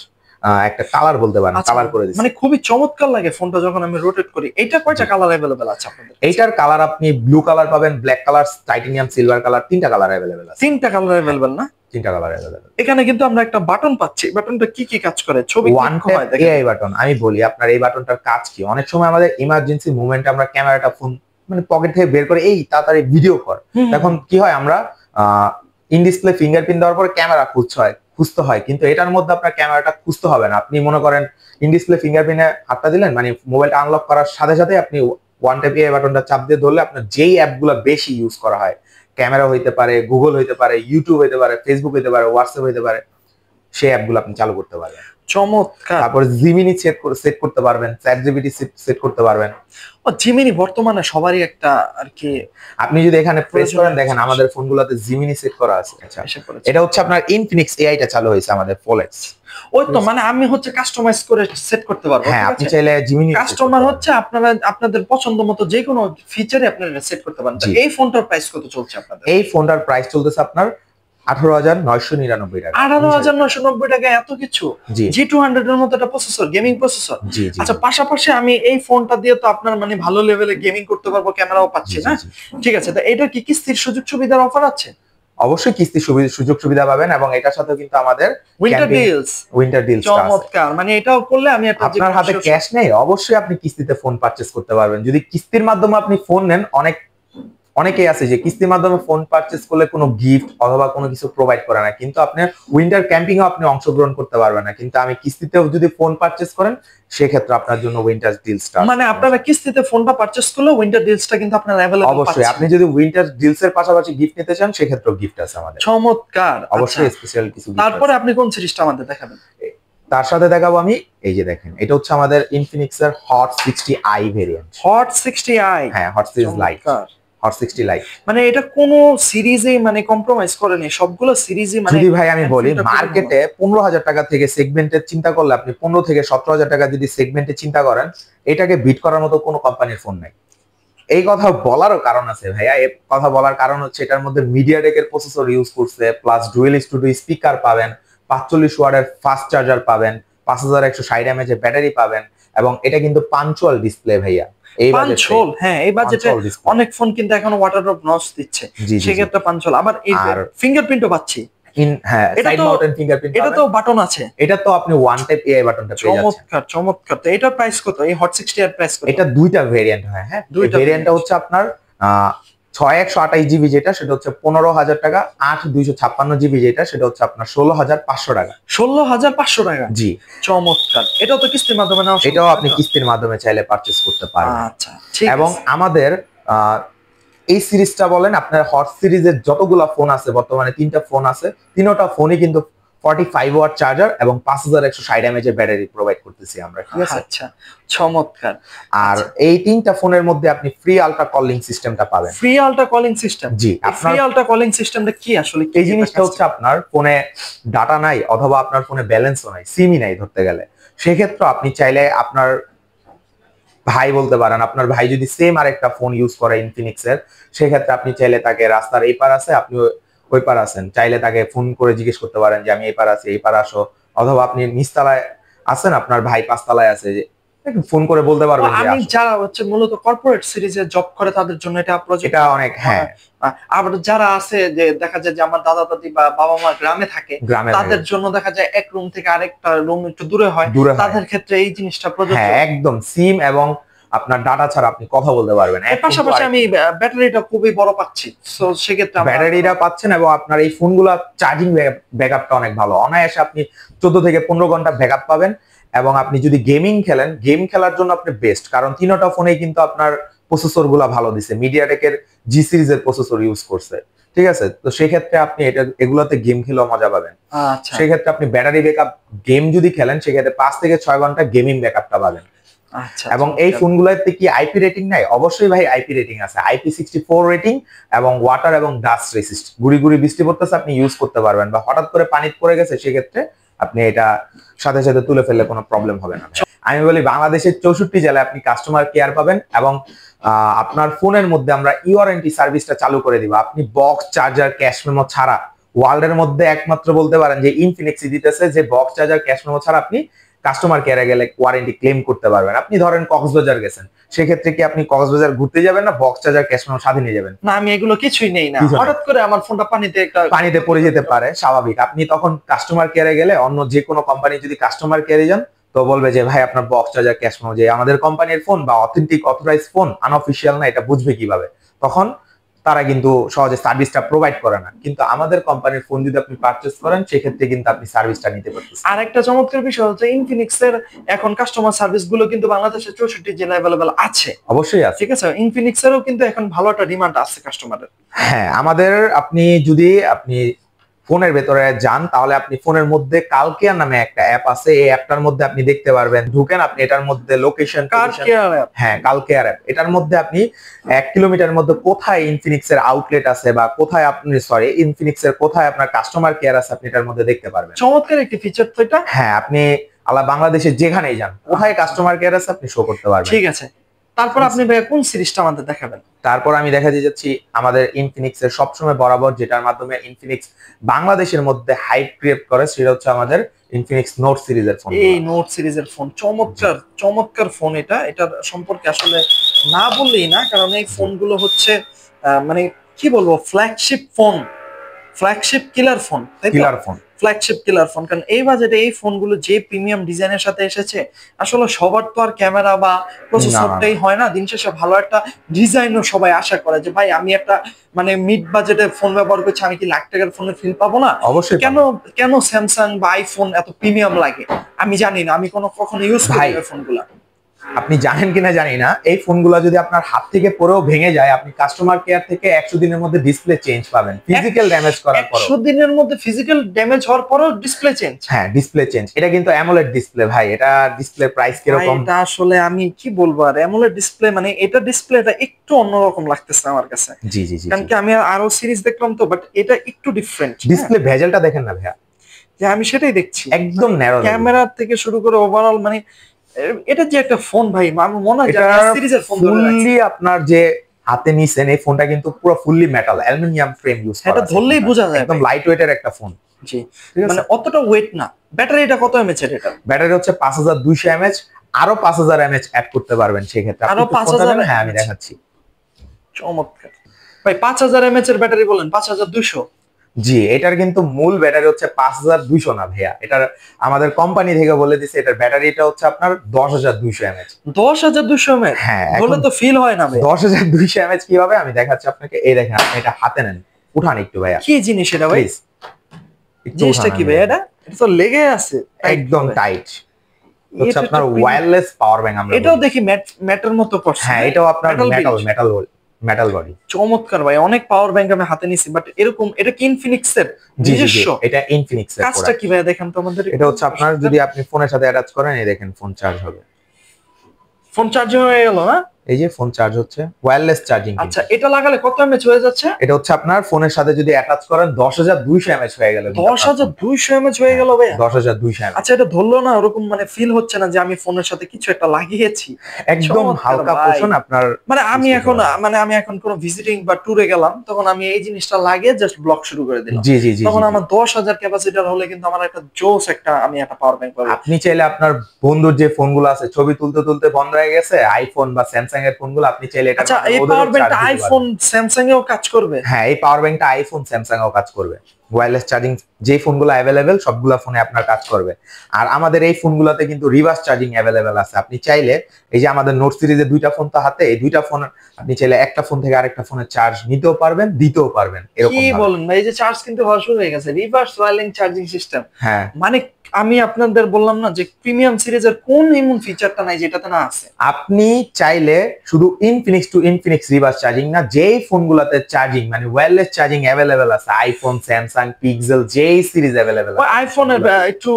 একটা কালার বলতে পারেন, আচ্ছা, কালার করে দিছে। মানে খুবই চমৎকার লাগে ফোনটা যখন আমি রোটেট করি। এটা কয়টা জি। কালার अवेलेबल আছে আপনাদের? এইটার কালার আপনি ব্লু কালার পাবেন, black colour, titanium silver colour, তিনটা কালার अवेलेबल আছে। তিনটা কালার अवेलेबल না? তিনটা কালার अवेलेबल। এখানে কিন্তু আমরা একটা বাটন পাচ্ছি। বাটনটা কি কি কাজ করে? ছবি ওয়ান ক্লিক হয় ট্যাপ দেখেন। AI button. আমি বলি আপনার এই বাটনটার কাজ কি। অনেক সময় আমাদের ইমার্জেন্সি মুভমেন্টে আমরা ক্যামেরাটা ফোন মানে পকেট থেকে বের করে এই তাড়াতাড়ি ভিডিও কর, তখন কি হয়, আমরা ইন ডিসপ্লে ফিঙ্গারপ্রিন্ট দেওয়ার পরে ক্যামেরা খুঁজতে হয়, কিন্তু এটার মধ্যে আপনার ক্যামেরাটা খুঁজতে হবে না। আপনি মনে করেন ইন ডিসপ্লে ফিঙ্গারপ্রিন্টে হাতটা দিলেন, মানে মোবাইলটা আনলক করার সাথে সাথে আপনি ওয়ান ট্যাপ এআই বাটনটা চাপ দিয়ে ধরলে আপনার যেই অ্যাপগুলো বেশি ইউজ করা হয়, ক্যামেরা হইতে পারে, গুগল হইতে পারে, ইউটিউব হইতে পারে, ফেসবুক হইতে পারে, হোয়াটসঅ্যাপ হইতে পারে, সেই অ্যাপগুলো আপনি চালু করতে পারবেন। চমৎকার। তারপর জিমিনি সেট করতে পারবেন, চ্যাট জিপিটি সেট করতে পারবেন। ও জিমিনি বর্তমানে সবারই একটা আর কি আপনি যদি এখানে প্রেস করেন দেখেন আমাদের ফোনগুলোতে জিমিনি সেট করা আছে। আচ্ছা, এসে পড়েছে। এটা হচ্ছে আপনার ইনফিনিক্স এআইটা চালু হয়েছে আমাদের ফোলেক্স। ওই তো মানে আমি হচ্ছে কাস্টমাইজ করে সেট করতে পারবো। হ্যাঁ, ঠিক আপনি আছে? চাইলে জিমিনি কাস্টমার হচ্ছে আপনারা আপনাদের পছন্দ মতো যে কোনো ফিচারে আপনারা সেট করতে পারেন। তো জি। এই ফোনটার প্রাইস কত চলছে আপনাদের? এই ফোনটার প্রাইস চলতেছে আপনার 18,999 টাকা। 18,990 টাকায় এত কিছু? জি G200 এর মতো একটা প্রসেসর, গেমিং প্রসেসর। জি জি আচ্ছা, পাশাপাশি আমি এই ফোনটা দিয়ে তো আপনার মানে ভালো লেভেলে গেমিং করতে পারবো, ক্যামেরাও পাচ্ছি জি না? জি। ঠিক আছে, তো এটা কি কিস্তির সুযোগ সুবিধার অফার আছে? অবশ্যই কিস্তি সুযোগ সুবিধা পাবেন, এবং এটার সাথে কিন্তু আমাদের উইন্টার ডিলস। উইন্টার ডিলস আছে। চমৎকার। মানে এটাও করলে আমি একটা আপনার হাতে ক্যাশ নেই, অবশ্যই আপনি কিস্তিতে ফোন পারচেজ করতে পারবেন। যদি কিস্তির মাধ্যমে আপনি ফোন নেন, অনেকেই আছে যে কিস্তির মাধ্যমে ফোন পারচেজ করলে কোনো গিফট অথবা কোনো কিছু প্রোভাইড করে না, কিন্তু আপনি উইন্টার ক্যাম্পিং এও আপনি অংশগ্রহণ করতে পারবেন না। কিন্তু আমি কিস্তিতেও যদি ফোন পারচেজ করেন, সেক্ষেত্রে আপনার জন্য উইন্টার ডিলসটা, মানে আপনারা কিস্তিতে ফোনটা পারচেজ করলে উইন্টার ডিলসটা কিন্তু আপনারা अवेलेबल পাচ্ছেন। অবশ্যই আপনি যদি উইন্টার ডিলস এর পাশাপাশি গিফট নিতে চান, সেক্ষেত্রেও গিফট আছে আমাদের। চমৎকার। অবশ্যই স্পেশাল কিছু gift তারপরে আছে। আপনি কোন সিরিজটা আমাদের দেখাবেন? তার সাথে দেখাবো আমি, এই যে দেখেন, এটা হচ্ছে আমাদের ইনফিনিক্স এর hot 60i variant. Hot 60i। হ্যাঁ, hot series light, hot 60 light. মানে এটা কোন সিরিজে মানে কম্প্রোমাইজ করেনি, সবগুলো সিরিজে মানে। যদি ভাই আমি বলি, মার্কেটে 15,000 টাকা থেকে সেগমেন্টের চিন্তা করলে, আপনি 15 থেকে 17,000 টাকা যদি সেগমেন্টে চিন্তা করেন, এটাকে বিট করার মতো কোনো কোম্পানির ফোন নাই। এই কথা বলারও কারণ আছে ভাইয়া। এই কথা বলার কারণ হচ্ছে এটার মধ্যে মিডিয়াটেকের প্রসেসর ইউজ করছে, প্লাস ডুয়েল স্টুডিও স্পিকার পাবেন, 45 ওয়াটের ফাস্ট চার্জার পাবেন, 5160 mAh এর ব্যাটারি পাবেন, এবং এটা কিন্তু পাঞ্চুয়াল ডিসপ্লে ভাইয়া। এই পাঞ্চুয়াল, হ্যাঁ, এই বাজেটে অনেক ফোন কিন্তু এখন ওয়াটারড্রপ নচ দিচ্ছে, সেক্ষেত্রে পাঞ্চুয়াল। আবার এই ফিঙ্গারপ্রিন্টও পাচ্ছি। হ্যাঁ, সাইড মাউন্টেন ফিঙ্গারপ্রিন্ট। এটা তো বাটন আছে। এটা তো আপনি ওয়ান টাইপ এআই বাটনটা পেয়ে যাচ্ছেন। চমৎকার চমৎকার। তো এটার প্রাইস কত? এই হট 60 এর প্রাইস কত? এটা দুইটা ভেরিয়েন্ট হয়। হ্যাঁ, দুইটা ভেরিয়েন্টটা হচ্ছে আপনার 6128 জিবি যেটা, সেটা হচ্ছে 15,000 টাকা। 8256 জিবি যেটা, সেটা হচ্ছে আপনার 16,500 টাকা। 16,500 টাকা? জি। চমৎকার। এটাও তো কিস্তির মাধ্যমে নাও? এটাও আপনি কিস্তির মাধ্যমে চাইলে পারচেজ করতে পারবেন। আচ্ছা, ঠিক আছে। এবং আমাদের এই সিরিজটা বলেন, আপনার হট সিরিজের যতগুলা ফোন আছে বর্তমানে, 3টা ফোন আছে, তিনটা ফোনই কিন্তু 45 ওয়াট চার্জার এবং 5160 mAh এর ব্যাটারি প্রোভাইড করতেছি আমরা। ঠিক আছে? আচ্ছা, চমৎকার। আর এই 3টা ফোনের মধ্যে আপনি ফ্রি আলট্রা কলিং সিস্টেমটা পাবেন। Free ultra calling system? জি। ফ্রি আলট্রা কলিং সিস্টেমটা কি আসলে? এই জিনিসটা হচ্ছে আপনার ফোনে ডাটা নাই, অথবা আপনার ফোনে ব্যালেন্সও নাই, সিমই নাই ধরতে গেলে, সেক্ষেত্রে আপনি চাইলে আপনার ভাই বলতে পারেন, আপনার ভাই যদি সেম আরেকটা ফোন ইউজ করে ইনফিনিক্স এর, সেক্ষেত্রে আপনি চাইলে তাকে রাস্তার এই পার আছে, আপনি ওই পার আছেন, চাইলে তাকে ফোন করে জিজ্ঞেস করতে পারেন যে আমি এই পার আছি, এই পার আসো। অথবা আপনি নিচতলায় আছেন, আপনার ভাই 5 তলায় আছে, ফোন করে বলতে পারবেন যে আমি যারা হচ্ছে মূলত কর্পোরেট সিরিজে জব করে তাদের জন্য এটা প্রজেক্ট। এটা অনেক, হ্যাঁ। আবার যারা আছে যে দেখা যায় যে আমার দাদা দাদি বা বাবা মা গ্রামে থাকে, তাদের জন্য দেখা যায় এক রুম থেকে আরেকটা রুম একটু দূরে হয়, তাদের ক্ষেত্রে এই জিনিসটা প্রযোজ্য। হ্যাঁ, একদম সিম এবং আপনার ডাটা ছাড়া আপনি কথা বলতে পারবেন। এর পাশাপাশি আমি ব্যাটারিটা খুবই বড় পাচ্ছি, সো সেক্ষেত্রে ব্যাটারিটা পাচ্ছেন এবং আপনার এই ফোনগুলো চার্জিং ব্যাকআপটা অনেক ভালো। অনায়াসে আপনি 14 থেকে 15 ঘন্টা ব্যাকআপ পাবেন। এবং আপনি যদি গেমিং খেলেন, গেম খেলার জন্য আপনি বেস্ট, কারণ তিনটা ফোনেই কিন্তু আপনার প্রসেসর গুলা ভালো দিছে, মিডিয়াটেকের জি সিরিজের প্রসেসর ইউজ করছে, ঠিক আছে? তো সেই ক্ষেত্রে আপনি এগুলাতে গেম খেলেও মজা পাবেন। আচ্ছা, সেই ক্ষেত্রে আপনি ব্যাটারি ব্যাকআপ গেম যদি খেলেন সেক্ষেত্রে 5 থেকে 6 ঘন্টা গেমিং ব্যাকআপটা পাবেন। আচ্ছা, এবং এই ফোনগুলোতে কি আইপি রেটিং নাই? অবশ্যই ভাই আইপি রেটিং আছে, IP64 রেটিং এবং ওয়াটার এবং ডাস্ট রেসিস্ট। গুড়ি গুড়ি বৃষ্টি পড়তেছে আপনি ইউজ করতে পারবেন, বা হঠাৎ করে পানিতে পড়ে গেছে সেক্ষেত্রে আপনি এটা সাথে সাথে তুলে ফেললে কোনো প্রবলেম হবে না। আমি বলি বাংলাদেশের 64 জেলায় আপনি কাস্টমার কেয়ার পাবেন এবং আপনার ফোনের মধ্যে আমরা ই-ওয়ারেন্টি সার্ভিসটা চালু করে দিব। আপনি বক্স, চার্জার, ক্যাশ মেমো ছাড়া ওয়ার্ল্ডের মধ্যে একমাত্র বলতে পারেন যে ইনফিনিক্স দিতেছে যে বক্স, চার্জার, ক্যাশ মেমো ছাড়া আপনি কাস্টমার কেয়ারে গেলে ওয়ারেন্টি ক্লেম করতে পারবেন। আপনি ধরেন কক্সবাজার গেছেন, সেক্ষেত্রে কি আপনি কক্সবাজার ঘুরতে যাবেন না বক্স, চার্জার, ক্যাশ মেমো সাথে নিয়ে যাবেন? না, আমি এগুলো কিছুই নেই না, হঠাৎ করে আমার ফোনটা পানিতে পড়ে যেতে পারে, স্বাভাবিক। আপনি তখন কাস্টমার কেয়ারে গেলে, অন্য যে কোনো কোম্পানি যদি কাস্টমার কেয়ারে যান তো বলবে যে ভাই আপনার বক্স, চার্জার, ক্যাশ মেমো যে আমাদের কোম্পানির ফোন বা অথেন্টিক অথরাইজ ফোন, আনঅফিশিয়াল না, এটা বুঝবে কিভাবে? তখন তারা কিন্তু সহজে সার্ভিসটা প্রোভাইড করে না। কিন্তু আমাদের কোম্পানির ফোন যদি আপনি পারচেজ করেন সেক্ষেত্রে কিন্তু আপনি সার্ভিসটা নিতে পারতেছেন। আর একটা চমৎকার বিষয় হচ্ছে ইনফিনিক্স এর এখন কাস্টমার সার্ভিস গুলো কিন্তু বাংলাদেশের 64 জেলায় अवेलेबल আছে। অবশ্যই আছে, ঠিক আছে। ইনফিনিক্স এরও কিন্তু এখন ভালো একটা ডিমান্ড আছে কাস্টমারের। হ্যাঁ, আমাদের আপনি ফোনের ভেতরে যান তাহলে আপনি ফোনের মধ্যে কালকেয়ার নামে একটা অ্যাপ আছে, এই অ্যাপটার মধ্যে আপনি দেখতে পারবেন, ঢুকেন আপনি এটার মধ্যে লোকেশন, হ্যাঁ কালকেয়ার অ্যাপ, এটার মধ্যে আপনি 1 কিলোমিটার মধ্যে কোথায় ইনফিনিক্স এর আউটলেট আছে বা কোথায় আপনি ইনফিনিক্স এর কোথায় আপনার কাস্টমার কেয়ার আছে আপনি এটার মধ্যে দেখতে পারবেন। চমৎকার একটি ফিচার তো এটা। হ্যাঁ, আপনি বাংলাদেশে যেখানেই যান কোথায় কাস্টমার কেয়ার আছে আপনি শো করতে পারবেন। ঠিক আছে, তারপর আপনি ভাই কোন সিরিজটা আমাদের দেখাবেন? তারপর আমি দেখাতে যাচ্ছি আমাদের ইনফিনিক্স এর সবসময় বরাবর যেটার মাধ্যমে ইনফিনিক্স বাংলাদেশের মধ্যে হাইপ ক্রিয়েট করে, সেটা হচ্ছে আমাদের ইনফিনিক্স নোট সিরিজের ফোন। এই নোট সিরিজের ফোন চমৎকার চমৎকার ফোন। এটার সম্পর্কে আসলে না বললেই না, কারণ এই ফোনগুলো হচ্ছে মানে কি বলবো, flagship phone, flagship killer phone, killer phone, flagship killer phone. কারণ এই বাজেটে এই ফোনগুলো যে প্রিমিয়াম ডিজাইনের সাথে এসেছে, আসলে সবার তো আর ক্যামেরা বা প্রসেসরটাই হয় না, দিন শেষে ভালো একটা ডিজাইনও সবাই আশা করে যে ভাই আমি একটা মানে মিড বাজেটে ফোন ব্যবহার করছি, আমি কি লাখ টাকার ফোনের ফিল পাবো না? অবশ্যই। কেন স্যামসাং বা আইফোন এত প্রিমিয়াম লাগে আমি জানি না, আমি কখনো ইউজ করি না ফোনগুলো। আপনি জানেন কিনা জানি না, এই ফোনগুলো যদি আপনার হাত থেকে পড়েও ভেঙে যায় আপনি কাস্টমার কেয়ার থেকে 100 দিনের মধ্যে ডিসপ্লে চেঞ্জ পাবেন, ফিজিক্যাল ড্যামেজ করার পর। 100 দিনের মধ্যে ফিজিক্যাল ড্যামেজ হওয়ার পরও ডিসপ্লে চেঞ্জ? হ্যাঁ, ডিসপ্লে চেঞ্জ। এটা কিন্তু অ্যামোলেড ডিসপ্লে ভাই, এটা ডিসপ্লে প্রাইস কিরকম? এটা আসলে আমি কি বলবো, আর অ্যামোলেড ডিসপ্লে মানে এটা ডিসপ্লেটা একটু অন্যরকম লাগতেছে আমার কাছে। জি জি জি, কারণ কি আমি আরো সিরিজ দেখলাম তো, বাট এটা একটু ডিফারেন্ট। ডিসপ্লে ভেজেলটা দেখেন না ভাইয়া, যে আমি সেটাই দেখছি, একদম ন্যারো, ক্যামেরা থেকে শুরু করে ওভারঅল মানে এটা যে একটা ফোন ভাই, আমার মনে হয় সিরিজের ফোন ফুললি আপনার যে হাতে নিছেন এই ফোনটা কিন্তু পুরো fully metal, aluminium frame use করা, এটা ধরলেই বোঝা যায় একদম লাইট ওয়েটের একটা ফোন। জি, মানে অতটা ওয়েট না। ব্যাটারিটা কত এমএএইচ এর? এটা ব্যাটারি হচ্ছে 5200 এমএএইচ, আরো 5000 এমএএইচ অ্যাড করতে পারবেন সেক্ষেত্রে। আরো 5000? হ্যাঁ, আমি দেখাচ্ছি। চমৎকার ভাই, 5000 এমএএইচ এর ব্যাটারি বলেন? 5200? জি, এটার কিন্তু মূল ব্যাটারি হচ্ছে 5200 না ভাইয়া, এটার আমাদের কোম্পানি থেকে বলে দিছে এটার ব্যাটারিটা হচ্ছে আপনার 10200 এমএএইচ। 10200 এমএএইচ? হ্যাঁ, বলে তো ফিল হয় না ভাই। 10200 এমএএইচ কিভাবে আমি দেখাচ্ছি আপনাকে। এই দেখেন, আপনি এটা হাতে নেন, উঠান একটু ভাইয়া। কি জিনিস এটা ভাই? জিনিসটা কি ভাই? এটা তো লেগে আছে একদম টাইট। হচ্ছে আপনার ওয়্যারলেস পাওয়ার ব্যাংক। আমরা এটাও দেখি ম্যাটের মতো করছে। হ্যাঁ, এটাও আপনার মেটাল বডি। চমৎকার ভাই, অনেক পাওয়ার ব্যাংক আমি হাতে নিছি, বাট এরকম এটা কি ইনফিনিক্স এর নিজস্ব? এটা ইনফিনিক্স এর। কাজটা কি ভাই দেখেন তো আমাদের? এটা হচ্ছে আপনার যদি আপনি ফোনের সাথে অ্যাটাচ করেন, এই দেখেন ফোন চার্জ হবে। ফোন চার্জ হয়ে গেল না? এই যে ফোন চার্জ হচ্ছে, ওয়্যারলেস চার্জিং। আচ্ছা, এটা লাগালে কত এমএএইচ হয়ে যাচ্ছে? এটা হচ্ছে আপনার ফোনের সাথে যদি অ্যাটাচ করেন 10,200 এমএএইচ হয়ে গেল। 10,200 এমএএইচ হয়ে গেল ভাই? 10,200 এমএএইচ। আচ্ছা, এটা ধরলো না, ওরকম মানে ফিল হচ্ছে না যে আমি ফোনের সাথে কিছু একটা লাগিয়েছি? একদম হালকা পোর্শন আপনার। মানে আমি এখন কোন ভিজিটিং বা ট্যুরে গেলাম, তখন আমি এই জিনিসটা লাগিয়ে জাস্ট ব্লক শুরু করে দিলাম। জি জি জি। তখন আমার 10,000 ক্যাপাসিটার হলে কিন্তু আমার একটা জোস আমি একটা পাওয়ার ব্যাংক পাবো। আপনি চাইলে আপনার বন্ধুর যে ফোনগুলো আছে ছবি তুলতে তুলতে বন্ধ হয়ে গেছে, আইফোন বা স্যামসাং এর ফোনগুলো আপনি চাইলে এটা। আচ্ছা, এই পাওয়ার ব্যাংকটা আইফোন স্যামসাং এও কাজ করবে? হ্যাঁ, এই পাওয়ার ব্যাংকটা আইফোন স্যামসাং এও কাজ করবে। ওয়্যারলেস চার্জিং যে ফোনগুলো অ্যাভেলেবেল সবগুলা ফোনে আপনার কাজ করবে। আর আমাদের এই ফোনগুলোতে কিন্তু রিভার্স চার্জিং অ্যাভেলেবেল আছে। আপনি চাইলে এই যে আমাদের নোট সিরিজের দুইটা ফোন তো হাতে, এই দুইটা ফোন আপনি চাইলে একটা ফোন থেকে আরেকটা ফোনে চার্জ নিতেও পারবেন, দিতেও পারবেন। এরকম কি বলেন ভাই? এই যে চার্জ কিন্তু হওয়া শুরু হয়ে গেছে, রিভার্স ওয়াইলিং চার্জিং সিস্টেম। হ্যাঁ, মানে আমি আপনাদের বললাম না যে প্রিমিয়াম সিরিজের কোন এমন ফিচারটা নাই যেটাতে না আছে? আপনি চাইলে শুধু Infinix to Infinix reverse charging না, যেই ফোনগুলোতে চার্জিং মানে ওয়্যারলেস চার্জিং অ্যাভেলেবেল আছে, আইফোন, স্যামসাং, পিক্সেল, যেই সিরিজ অ্যাভেলেবেল আছে। আইফোনের একটু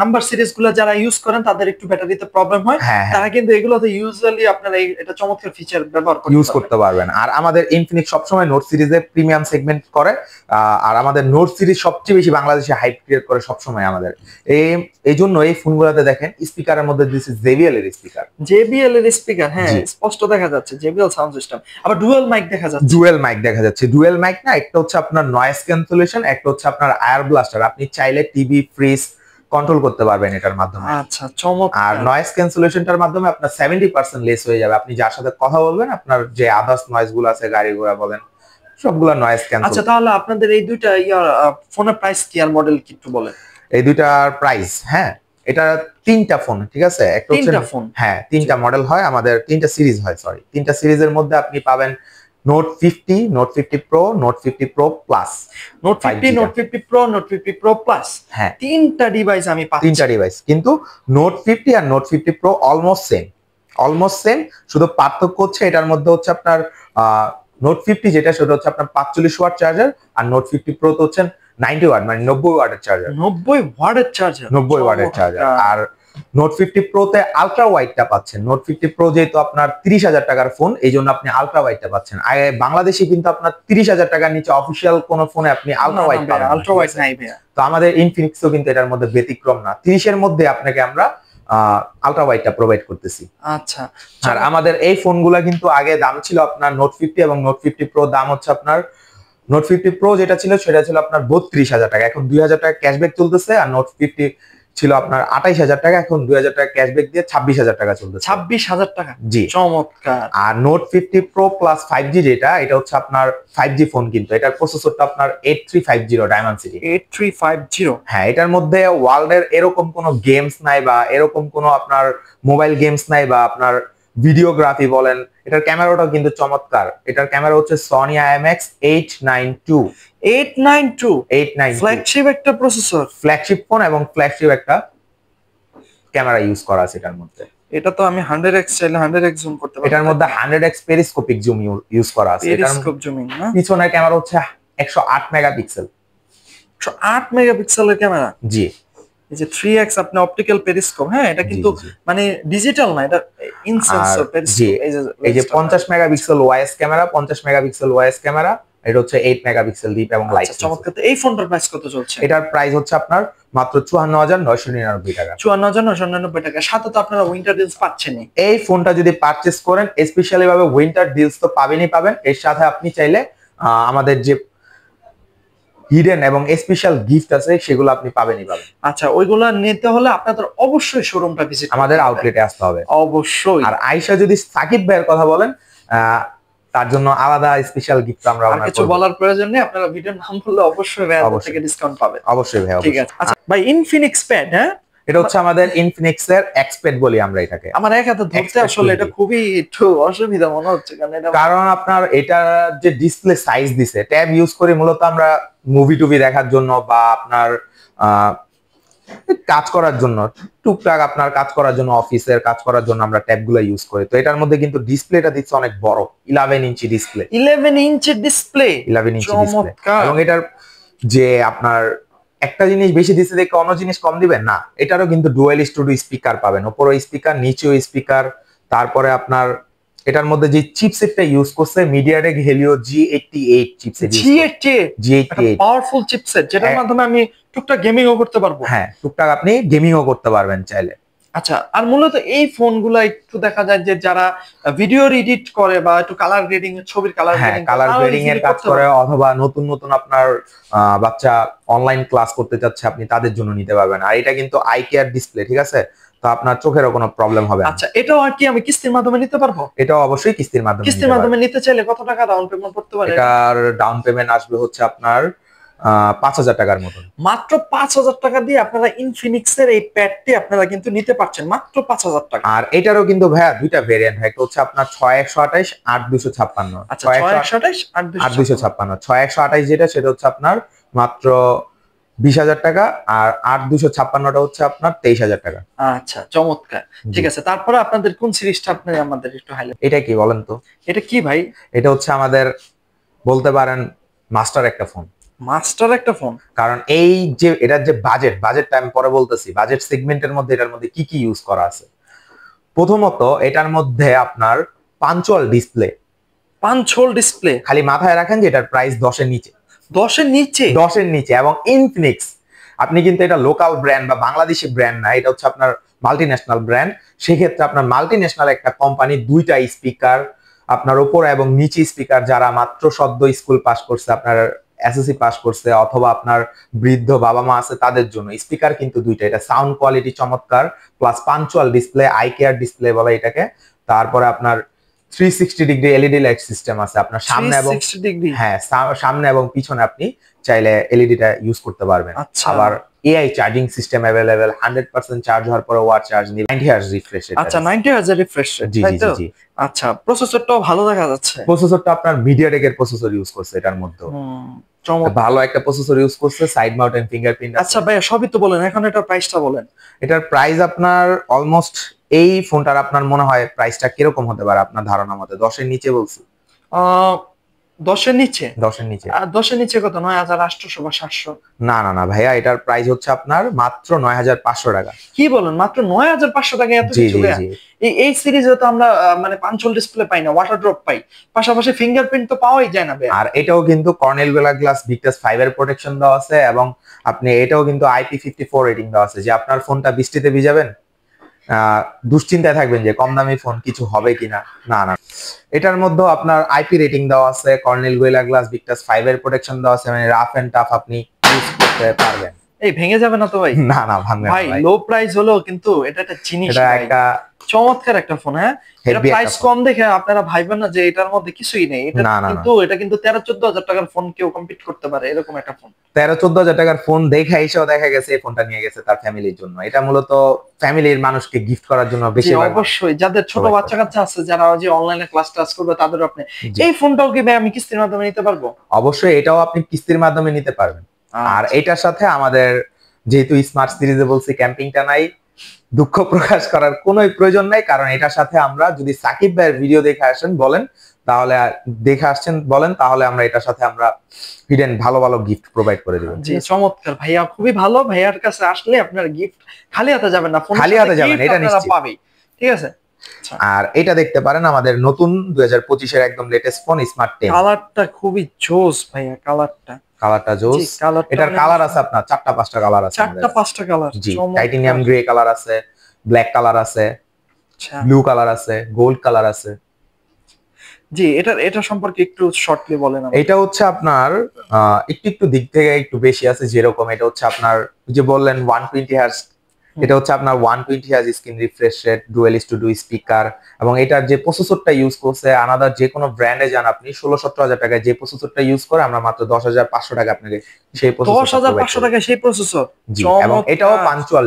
নাম্বার সিরিজ গুলো যারা ইউজ করেন তাদের একটু ব্যাটারিতে প্রবলেম হয়, তারা কিন্তু এগুলোতে ইউজুয়ালি আপনারা এটা চমৎকার ফিচার ব্যবহার করতে পারবেন। আর আমাদের ইনফিনিক্স সবসময় নোট সিরিজে প্রিমিয়াম সেগমেন্ট করে, আর আমাদের নোট সিরিজ সবচেয়ে বেশি বাংলাদেশে হাইপ ক্রিয়েট করে সবসময় আমাদের। এই জন্য এই ফোনগুলোতে দেখেন স্পিকারের মধ্যে দিয়েছে জেবিএল এর স্পিকার। জেবিএল এর স্পিকার, হ্যাঁ স্পষ্ট দেখা যাচ্ছে জেবিএল সাউন্ড সিস্টেম। আবার ডুয়াল মাইক দেখা যাচ্ছে। ডুয়াল মাইক দেখা যাচ্ছে। ডুয়াল মাইক না, একটা হচ্ছে আপনার নয়েজ ক্যান্সেলেশন, একটা হচ্ছে আপনার এয়ার ব্লাস্টার। আপনি চাইলে টিভি, ফ্রিজ কন্ট্রোল করতে পারবেন এটার মাধ্যমে। আচ্ছা, চমৎকার। আর নয়েজ ক্যান্সেলেশনটার মাধ্যমে আপনার 70% লেস হয়ে যাবে। আপনি যার সাথে কথা বলবেন, আপনার যে আদার্স নয়েজ গুলো আছে, গাড়ি ঘোড়া বলেন, সবগুলো নয়েজ ক্যান্সেল। আচ্ছা, তাহলে আপনাদের এই দুইটা ফোনের প্রাইস কি আর মডেল কি একটু বলেন? এই দুইটার প্রাইস, হ্যাঁ, এটা তিনটা ফোন, ঠিক আছে? একটা হচ্ছে ফোন, হ্যাঁ, তিনটা মডেল হয় আমাদের, তিনটা সিরিজ হয়, সরি, তিনটা সিরিজের মধ্যে আপনি পাবেন note 50, note 50 pro, note 50 pro plus. Note 50, note 50 pro, note 50 pro plus, হ্যাঁ, তিনটা ডিভাইস আমি পাচ্ছি। তিনটা ডিভাইস, কিন্তু নোট 50 আর নোট 50 প্রো অলমোস্ট সেম। শুধু পার্থক্য হচ্ছে এটার মধ্যে হচ্ছে আপনার নোট 50 যেটা সেটা হচ্ছে আপনার 45 ওয়াট চার্জার, আর নোট 50 প্রো তো হচ্ছে 90 ওয়াট মানে 90 ওয়াটের চার্জার। 90 ওয়াটের চার্জার? 90 ওয়াটের চার্জার। আর নোট 50 প্রোতে আলট্রা ওয়াইডটা পাচ্ছেন। নোট 50 প্রো যেহেতু আপনার 30,000 টাকার ফোন, এই জন্য আপনি আলট্রা ওয়াইডটা পাচ্ছেন। আগে বাংলাদেশে কিন্তু আপনার 30,000 টাকার নিচে অফিসিয়াল কোন ফোনে আপনি আলট্রা ওয়াইড পাবেন না। আলট্রা ওয়াইড নাই ভাইয়া। তো আমাদের ইনফিনিক্সও কিন্তু এটার মধ্যে ব্যতিক্রম না। 30 এর মধ্যে আপনাকে আমরা আলট্রা ওয়াইডটা প্রোভাইড করতেছি। আচ্ছা, আর আমাদের এই ফোনগুলা কিন্তু আগে দাম ছিল আপনার নোট 50 এবং নোট 50 প্রো দাম হচ্ছে আপনার, নোট 50 প্রো যেটা ছিল সেটা ছিল আপনার 32,000 টাকা, এখন 2,000 টাকা ক্যাশব্যাক চলতেছে। আর নোট 50 ছিল আপনার 28,000 টাকা, এখন 2,000 টাকা ক্যাশব্যাক দিয়ে 26,000 টাকা চলতেছে। 26,000 টাকা? জি, চমৎকার। আর নোট 50 প্রো প্লাস 5G যেটা, এটা হচ্ছে আপনার 5G ফোন, কিন্তু এটার প্রসেসরটা আপনার 8350 ডায়মেনসিটি। 8350? হ্যাঁ, এটার মধ্যে ওয়ার্ল্ডের এরকম কোনো গেমস নাই, বা এরকম কোনো আপনার মোবাইল গেমস নাই, বা আপনার ভিডিওগ্রাফি বলেন। এটার ক্যামেরাটাও কিন্তু চমৎকার। এটার ক্যামেরা হচ্ছে সনি IMX 892। 892 ফ্ল্যাগশিপ একটা প্রসেসর, ফ্ল্যাগশিপ ফোন এবং ফ্ল্যাগশিপ একটা ক্যামেরা ইউজ করা আছে এটার মধ্যে। এটা তো আমি 100x চাইলে 100x জুম করতে পারবো। এটার মধ্যে 100x পেরিস্কোপিক জুম ইউজ করা আছে। পেরিস্কোপ জুমিং না? পিছনের ক্যামেরা হচ্ছে 108 মেগাপিক্সেল। 108 মেগাপিক্সেলের ক্যামেরা? জি। এই যে 3x আপনি অপটিক্যাল পেরিস্কোপ, হ্যাঁ এটা কিন্তু মানে ডিজিটাল না, এটা ইন সেন্সর পেরিস্কোপ। এই যে 50 megapixel wise camera, 50 megapixel wise camera, এটা হচ্ছে 8 মেগাপিক্সেল ডিপ এবং লাইট। চমৎকার। এই ফোনটার প্রাইস কত চলছে? এটার প্রাইস হচ্ছে আপনার মাত্র 54,999 টাকা। 54,999 টাকা। সাথে তো আপনারা উইন্টার ডিলস পাচ্ছেনই। এই ফোনটা যদি পারচেজ করেন, স্পেশালি ভাবে উইন্টার ডিলস তো পাবেনই পাবেন, এর সাথে আপনি চাইলে আমাদের যে হিডেন এবং স্পেশাল গিফট আছে সেগুলো আপনি পাবেনই পাবেন। আচ্ছা, ওইগুলা নিতে হলে আপনাদের অবশ্যই শোরুমটা ভিজিট, আমাদের আউটলেটে আসতে হবে অবশ্যই। আর আয়েশা যদি সাকিব ভাইয়ের কথা বলেন, তার জন্য আলাদা স্পেশাল গিফট আমরা কিছু বলার প্রয়োজন নেই, আপনারা ভিডিওর নাম বললে অবশ্যই ভাইয়া থেকে ডিসকাউন্ট পাবেন। অবশ্যই ভাই, ঠিক আছে। আচ্ছা ভাই, ইনফিনিক্স প্যাড, হ্যাঁ এটা হচ্ছে আমাদের ইনফিনিক্স এর এক্সপেড বলি আমরা এটাকে। আমার এক হাতে ধরতে আসলে এটা খুবই একটু অসুবিধা মনে হচ্ছে, কারণ আপনার এটা যে ডিসপ্লে সাইজ দিছে, ট্যাব ইউজ করি মূলত আমরা মুভি টুভি দেখার জন্য বা আপনার কাজ করার জন্য, টুকটাক আপনার কাজ করার জন্য, অফিসের কাজ করার জন্য আমরা ট্যাবগুলো ইউজ করি। তো এটার মধ্যে কিন্তু ডিসপ্লেটা দিচ্ছে অনেক বড়, 11 inch display. 11 inch display? 11 inch display. এবং এটার যে আপনার একটা জিনিস বেশি দিচ্ছে দেখে অন্য জিনিস কম দিবেন না, এটারও কিন্তু ডুয়াল স্টুডিও স্পিকার পাবেন, উপরেও স্পিকার নিচেও স্পিকার। তারপরে আপনার এটার মধ্যে যে চিপসেটটা ইউজ করছে MediaTek Helio G88 chipset, G88 powerful chipset, যেটার মাধ্যমে আমি টুকটাক গেমিংও করতে পারবো। হ্যাঁ, টুকটাক আপনি গেমিংও করতে পারবেন চাইলে। আচ্ছা, আর মূলত এই ফোনগুলো একটু দেখা যায় যে যারা ভিডিও এডিট করে বা একটু কালার গ্রেডিং, ছবির কালার গ্রেডিং এর কাজ করে, অথবা নতুন নতুন আপনার বাচ্চা অনলাইন ক্লাস করতে চাচ্ছে, আপনি তাদের জন্য নিতে পারবেন। আর এটা কিন্তু আই কেয়ার ডিসপ্লে, ঠিক আছে, তো আপনার চোখেরও কোনো প্রবলেম হবে না। আচ্ছা, এটাও আর কি আমি কিস্তির মাধ্যমে নিতে পারবো? এটাও অবশ্যই কিস্তির মাধ্যমে নিতে চাইলে কত টাকা ডাউন পেমেন্ট করতে পারে? এটার ডাউন পেমেন্ট আসবে হচ্ছে আপনার 5,000 টাকার মতন। মাত্র 5,000 টাকা দিয়ে আপনারা ইনফিনিক্স এর এই প্যাডটি আপনারা কিন্তু নিতে পারছেন মাত্র 5,000 টাকা। আর এটারও কিন্তু ভাইয়া দুইটা ভেরিয়েন্ট হয়, একটা হচ্ছে আপনার 6128 8256। আচ্ছা, 6128 8256। 6128 যেটা, সেটা হচ্ছে আপনার মাত্র 20,000 টাকা, আর 8256টা হচ্ছে আপনার 23,000 টাকা। আচ্ছা, চমৎকার। ঠিক আছে, তারপরে আপনাদের কোন সিরিজটা আপনি আমাদের একটু হাইলাইট। এটা কি বলেন তো? এটা কি ভাই? এটা হচ্ছে আমাদের বলতে পারেন মাস্টার একটা ফোন। কারণ এই যে এটার যে বাজেটটা আমি পরে বলতেছি, বাজেট সেগমেন্টের মধ্যে এটার মধ্যে কি কি ইউজ করা আছে। প্রথমত এটার মধ্যে আপনার পাঞ্চুয়াল ডিসপ্লে, খালি মাথায় রাখেন যে এটার প্রাইস 10-এর নিচে। 10-এর নিচে এবং ইনফিনিক্স, আপনি কিন্তু এটা লোকাল ব্র্যান্ড বা বাংলাদেশি ব্র্যান্ড না, এটা হচ্ছে আপনার মাল্টিন্যাশনাল ব্র্যান্ড। সেক্ষেত্রে আপনার মাল্টিন্যাশনাল একটা কোম্পানি, দুইটা স্পিকার, আপনার উপর এবং নিচে স্পিকার, যারা মাত্র সদ্য স্কুল পাস করছে, আপনার এসএসসি পাস করছে, অথবা আপনার বৃদ্ধ বাবা মা আছে, তাদের জন্য স্পিকার কিন্তু দুইটা। এটা সাউন্ড কোয়ালিটি চমৎকার, plus punctual display, eye care display বলে এটাকে। তারপরে আপনার 360 ডিগ্রি এলইডি লাইট সিস্টেম আছে আপনার সামনে এবং সামনে এবং পিছনে, আপনি চাইলে এলইডিটা ইউজ করতে পারবেন। আবার AI charging system available, 100% charge হওয়ার পরে ওয়াট চার্জ নিবে, 90 হার্জ রিফ্রেশ রেট। আচ্ছা, 90 হার্জ রিফ্রেশ রেট, জি জি জি। আচ্ছা, প্রসেসরটাও ভালো দেখা যাচ্ছে। প্রসেসরটা আপনার মিডিয়াটেক এর প্রসেসর ইউজ করছে এটার মধ্যে, ভালো একটা প্রসেসর ইউজ করছে, সাইড মাউন্টেন ফিঙ্গারপ্রিন্ট। আচ্ছা ভাইয়া, সবই তো বলেন, এখন এটার প্রাইসটা বলেন। এটার প্রাইস আপনার অলমোস্ট, এই ফোনটার আপনার মনে হয় প্রাইসটা কিরকম হতে পারে আপনার ধারণা মতে? 10-এর নিচে বলছি। 10-এর নিচে? 10-এর নিচে। আর 10-এর নিচে কত? 9,800 বা 700? না না না ভাইয়া, এটার প্রাইস হচ্ছে আপনার মাত্র 9,500 টাকা। কি বলেন, মাত্র 9,500 টাকা? এত কিছু? এই সিরিজে তো আমরা মানে পাঞ্চুয়াল ডিসপ্লে পাই না, ওয়াটার ড্রপ পাই, পাশাপাশি ফিঙ্গারপ্রিন্ট তো পাওয়াই যায় না। আর এটাও কিন্তু কর্নেল গ্লাস ভিক্টাস 5 এর প্রোটেকশন দেওয়া আছে, এবং আপনি এটাও কিন্তু IP54 রেটিং দেওয়া আছে, যে আপনার ফোনটা বৃষ্টিতে ভিজাবেন, দুশ্চিন্তায় থাকবেন যে কম দামি ফোন কিছু হবে কিনা। না না, এটার মধ্যে আপনার আইপি রেটিং দেওয়া আছে, কর্নেল গ্লাস ভিক্টাস 5 এর প্রোটেকশন দেওয়া আছে, মানে রাফ এন্ড টাফ আপনি ইউজ করতে পারবেন। এই ভেঙে যাবে না তো ভাই? না না, ভাঙবে না ভাই। লো প্রাইস হলো কিন্তু এটা একটা জিনিস, এটা একটা চমৎকার একটা ফোন। হ্যাঁ, এটা প্রাইস কম দেখে আপনারা ভাইবেন না যে এটার মধ্যে কিছুই নেই। এটা কিন্তু 13-14 হাজার টাকার ফোন কেউ কম্পিট করতে পারে, এরকম একটা ফোন। 13-14 হাজার টাকার ফোন দেখা এসেও দেখা গেছে এই ফোনটা নিয়ে গেছে তার ফ্যামিলির জন্য। এটা মূলত ফ্যামিলির মানুষকে গিফট করার জন্য বেশি। অবশ্যই, যাদের ছোট বাচ্চা কাচ্চা আছে, যারা যে অনলাইনে ক্লাস করবে, তাদের আপনি এই ফোনটাও কি ভাই আমি কিস্তির মাধ্যমে নিতে পারবো? অবশ্যই, এটাও আপনি কিস্তির মাধ্যমে নিতে পারবেন। আর এটার সাথে আমাদের যেহেতু স্মার্ট সিরিজে বলছি, ক্যাম্পিংটা নাই, দুঃখ প্রকাশ করার কোনো প্রয়োজন নাই, কারণ এটার সাথে আমরা যদি সাকিব ভাইয়ের ভিডিও দেখে আসেন বলেন, তাহলে তাহলে আমরা এটার সাথে আমরা হিডেন ভালো ভালো গিফট প্রোভাইড করে দেব। জি, চমৎকার ভাইয়া, খুবই ভালো। ভাইয়ার কাছে আসলে আপনার গিফট খালি হাতে যাবেন না, খালি হাতে যাবেন, এটা নিশ্চিত পাবেই। ঠিক আছে। আর এটা দেখতে পারেন আমাদের নতুন 2025 এর একদম লেটেস্ট ফোন স্মার্ট 10। কালারটা খুবই জোস ভাইয়া, কালারটা জোস। এটার কালার আছে আপনার 4-5টা কালার আছে। 4-5টা কালার। জি, টাইটানিয়াম গ্রে কালার আছে, ব্ল্যাক কালার আছে, ব্লু কালার আছে, গোল্ড কালার আছে। জি, এটা সম্পর্কে একটু শর্টলি বলেন। এটা হচ্ছে আপনার একটু দিক থেকে একটু বেশি আছে, যেরকম এটা হচ্ছে আপনার যে বললেন 120 হার্জ, এটা হচ্ছে আপনার 120 hertz screen refresh rate, dual studio speaker, এবং এটার যে প্রসেসরটা ইউজ করছে আনাদার যে কোনো ব্র্যান্ডে যান আপনি 16-17 হাজার টাকায় যে প্রসেসরটা ইউজ করে, আমরা মাত্র 10,500 টাকা আপনাকে সেই প্রসেসর 10,500 টাকা সেই প্রসেসর। এবং এটাও পাঞ্চুয়াল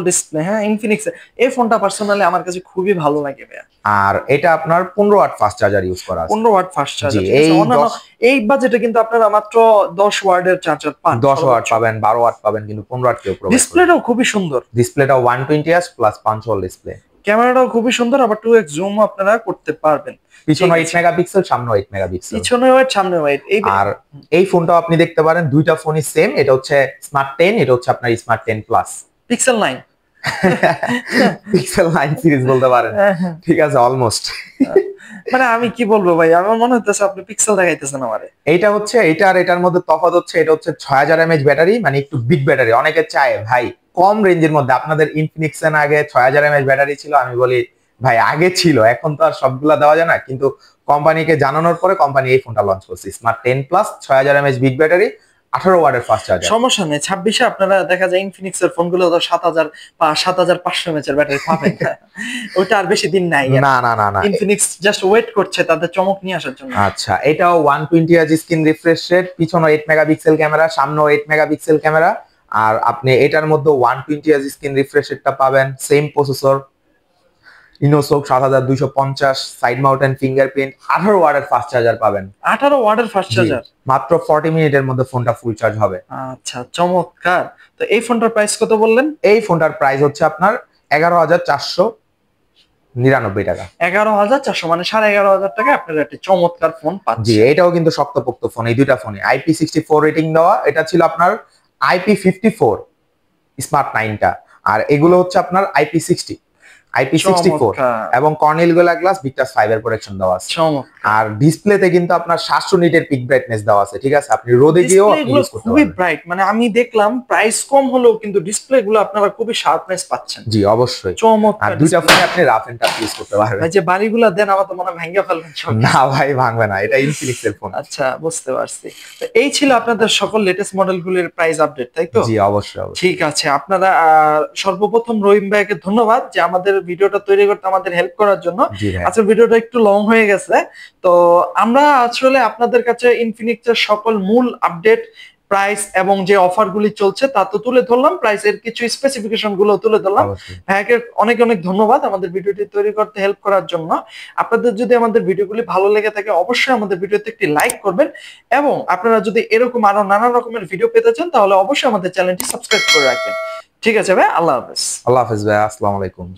ডিসপ্লে। হ্যাঁ, ইনফিনিক্স এই ফোনটা পার্সোনালি আমার কাছে খুবই ভালো লাগে ভাইয়া। আর এটা আপনার 15 ওয়াট ফাস্ট চার্জার ইউজ করা আছে। 15 ওয়াট ফাস্ট চার্জার। এই বাজেটে কিন্তু আপনারা মাত্র 10 ওয়াটের চার্জার পান। 10 ওয়াট পাবেন, 12 ওয়াট পাবেন, কিন্তু 15 ওয়াট কেউ প্রোভাইড করে। ডিসপ্লেটাও খুবই সুন্দর। ডিসপ্লেটাও 120 হার্জ প্লাস পাঞ্চুয়াল ডিসপ্লে। ক্যামেরাটাও খুবই সুন্দর, আবার 2x জুম আপনারা করতে পারবেন। পিছনে 8 মেগাপিক্সেল, সামনে 8 মেগাপিক্সেল। পিছনে 8, সামনে 8। আর এই ফোনটাও আপনি দেখতে পারেন দুইটা ফোনই সেম, এটা হচ্ছে স্মার্ট 10, এটা হচ্ছে আপনার smart 10 plus. Pixel 9 pixel 9 series বলতে পারেন, ঠিক আছে, অলমোস্ট। মানে আমি কি বলবো ভাই, আমার মনে হচ্ছে আপনি পিক্সেল দেখাইতেছেন আমারে। এইটা হচ্ছে এইটা আর এটার মধ্যে তফাৎ হচ্ছে, এটা হচ্ছে 6000 mAh ব্যাটারি, মানে একটু বিগ ব্যাটারি। অনেকে চায় ভাই কম রেঞ্জের মধ্যে, আপনাদের ইনফিনিক্স এর আগে 6000 mAh ব্যাটারি ছিল, আমি বলি ভাই আগে ছিল, এখন তো আর সবগুলা দেওয়া যায় না, কিন্তু কোম্পানিকে জানানোর পরে কোম্পানি এই ফোনটা লঞ্চ করছে, smart 10 plus 6000 mAh big battery, 18 ওয়াটের ফাস্ট চার্জার। সমস্যা নেই, 26-এ আপনারা দেখা যায় ইনফিনিক্স এর ফোনগুলো তো 7000 বা 7500 mAh এর ব্যাটারি পাবেন। ওটা আর বেশি দিন নাই। না না না না, ইনফিনিক্স জাস্ট ওয়েট করছে তাদের চমক নিয়ে আসার জন্য। আচ্ছা, এটাও 120 Hz স্ক্রিন রিফ্রেশ রেট, পিছনে 8 মেগাপিক্সেল ক্যামেরা, সামনেও 8 মেগাপিক্সেল ক্যামেরা, আর আপনি এটার মধ্যে 120 Hz স্ক্রিন রিফ্রেশ রেটটা পাবেন, সেম প্রসেসর, ইনোসোক 7250, সাইড মাউন্টেন ফিঙ্গারপ্রিন্ট, 18 ওয়াটের ফাস্ট চার্জার পাবেন। 18 ওয়াটের ফাস্ট চার্জার, মাত্র 40 মিনিটের মধ্যে ফোনটা ফুল চার্জ হবে। আচ্ছা চমৎকার। তো এই ফোনটার প্রাইস কত বললেন? এই ফোনটার প্রাইস হচ্ছে আপনার 11,499 টাকা। 11,400, মানে 11,500 টাকা আপনারা একটা চমৎকার ফোন পাচ্ছেন। জি, এটাও কিন্তু শক্তপোক্ত ফোন, এই দুইটা ফোনে IP64 রেটিং দেওয়া। এটা ছিল আপনার IP54 স্মার্ট 9টা, আর এগুলো হচ্ছে আপনার IP60 IP64 এবং কর্নিল গোলা গ্লাস ভিক্টাস 5 এর প্রোটেকশন দেওয়া আছে। আর ডিসপ্লেতে কিন্তু আপনার 700 নিটের পিক ব্রাইটনেস দেওয়া আছে, ঠিক আছে, আপনি রোদে গিয়েও ইউজ করতে পারবেন। খুবই ব্রাইট, মানে আমি দেখলাম প্রাইস কম হলেও কিন্তু ডিসপ্লে গুলো আপনারা খুবই শার্পনেস পাচ্ছেন। জি অবশ্যই, চমৎকার। আর দুইটা ফোনে আপনি রাফ এন্ড টাফ ইউজ করতে পারবেন। ভাই যে বাড়িগুলো দেন আমার তো মনে হয় ভাঙা ফেলবেন সব। না ভাই ভাঙবে না, এটা ইনফিনিক্স এর ফোন। আচ্ছা বুঝতে পারছি। তো এই ছিল আপনাদের সকল লেটেস্ট মডেলগুলোর প্রাইস আপডেট, তাই তো? জি অবশ্যই। ঠিক আছে, আপনারা সর্বপ্রথম রহিম ভাইকে ধন্যবাদ যে আমাদের ভিডিওটা তৈরি করতে আমাদের হেল্প করার জন্য। আচ্ছা ভিডিওটা একটু লং হয়ে গেছে, তো আমরা আসলে আপনাদের কাছে ইনফিনিক্স এর সকল মূল আপডেট, প্রাইস এবং যে অফারগুলি চলছে তা তো তুলে ধরলাম, প্রাইসের কিছু স্পেসিফিকেশন গুলো তুলে ধরলাম। ভাইকে অনেক অনেক ধন্যবাদ আমাদের ভিডিওটি তৈরি করতে হেল্প করার জন্য। আপনাদের যদি আমাদের ভিডিওগুলি ভালো লেগে থাকে অবশ্যই আমাদের ভিডিওতে একটি লাইক করবেন, এবং আপনারা যদি এরকম আরো নানা রকমের ভিডিও পেতে চান তাহলে অবশ্যই আমাদের চ্যানেলটি সাবস্ক্রাইব করে রাখবেন। ঠিক আছে ভাই, আল্লাহ হাফেজ। আল্লাহ হাফেজ ভাই, আসসালামু আলাইকুম।